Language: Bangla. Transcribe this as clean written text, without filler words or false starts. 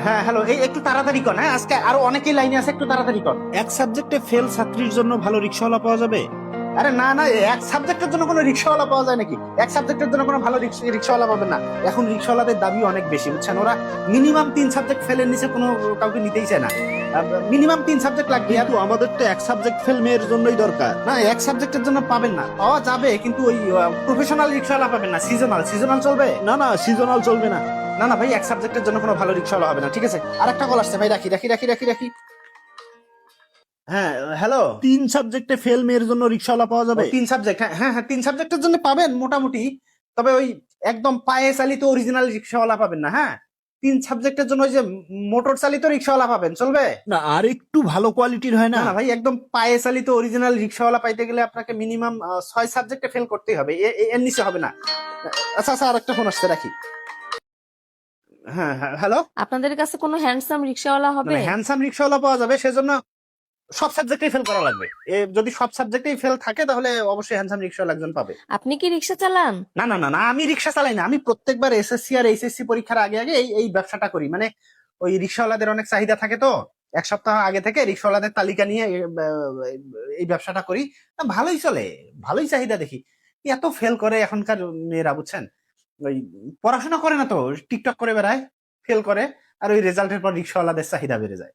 হ্যাঁ হ্যালো, এই একটু তাড়াতাড়ি কর। হ্যাঁ, আজকে আরো অনেকেই লাইনে আছে, একটু তাড়াতাড়ি কর। এক সাবজেক্টে ফেল ছাত্রীর জন্য ভালো রিক্সাওয়ালা পাওয়া যাবে? আরে না না, এক সাবজেক্টের জন্য কোনো রিক্সাওয়ালা পাওয়া যায় নাকি? এক সাবজেক্টের জন্য কোনো ভালো রিক্সাওয়ালা পাবেন না। এখন রিক্সাওয়ালাদের দাবি অনেক বেশি, বুঝছেন? ওরা মিনিমাম 3 সাবজেক্ট ফেলের নিচে কোনো কাউকে নিতেই চায় না। মিনিমাম 3 সাবজেক্ট লাগবে। আর কিন্তু আমাদের তো এক সাবজেক্ট ফেল মেয়ের জন্যই দরকার। না, এক সাবজেক্টের জন্য পাবেন না, পাওয়া যাবে কিন্তু ওই প্রফেশনাল রিক্সাওয়ালা পাবেন না। সিজনাল চলবে না না, সিজনাল চলবে না। না। না ভাই, এক সাবজেক্টের জন্য কোনো ভালো রিক্সাওয়ালা হবে না। ঠিক আছে, আরেকটা কল আসছে ভাই, রাখি রাখি রাখি রাখি রাখি। হ্যাঁ হ্যালো। 3 সাবজেক্টে ফেল মেয়ের জন্য রিক্সাওয়ালা পাওয়া যাবে? 3 সাবজেক্ট, হ্যাঁ হ্যাঁ হ্যাঁ, 3 সাবজেক্টের জন্য পাবেন মোটামুটি। তবে ওই একদম পায়ে চালিত অরিজিনাল রিক্সাওয়ালা পাবেন না। হ্যাঁ, 3 সাবজেক্টের জন্য ওই যে মোটর চালিত রিক্সাওয়ালা পাবেন, চলবে? না, আর একটু ভালো কোয়ালিটির হয় না না? না ভাই, একদম পায়ে চালিত অরিজিনাল রিক্সাওয়ালা পাইতে গেলে আপনাকে মিনিমাম 6 সাবজেক্টে ফেল করতেই হবে, এর নিচে হবে না। আচ্ছা আচ্ছা, আর একটা ফোন আসছে, রাখি। হ্যাঁ হ্যাঁ হ্যালো। আপনাদের কাছে কোনো হ্যান্ডসাম রিক্সাওয়ালা হবে? হ্যান্ডসাম রিক্সাওয়ালা পাওয়া যাবে, সেজন্য সব সাবজেক্টেই ফেল করা লাগবে। যদি সব সাবজেক্টেই ফেল থাকে তাহলে অবশ্যই হ্যান্ডসাম রিক্সাওয়ালা একজন পাবে। আপনি কি রিক্সা চালান? না না না না, আমি রিক্সা চালাই না। আমি প্রত্যেকবার এসএসসি আর এইচএসসি পরীক্ষার আগে আগে এই এই ব্যবসাটা করি। মানে ওই রিক্সাওয়ালাদের অনেক চাহিদা থাকে, তো 1 সপ্তাহ আগে থেকে রিক্সাওয়ালাদের তালিকা নিয়ে এই ব্যবসাটা করি। ভালোই চলে, ভালোই চাহিদা দেখি। এত ফেল করে এখনকার মেয়েরা, বুঝছেন? ওই পড়াশোনা করে না তো, টিকটক করে বেড়ায়, ফেল করে, আর ওই রেজাল্টের পর রিক্সাওয়ালাদের চাহিদা বেড়ে যায়।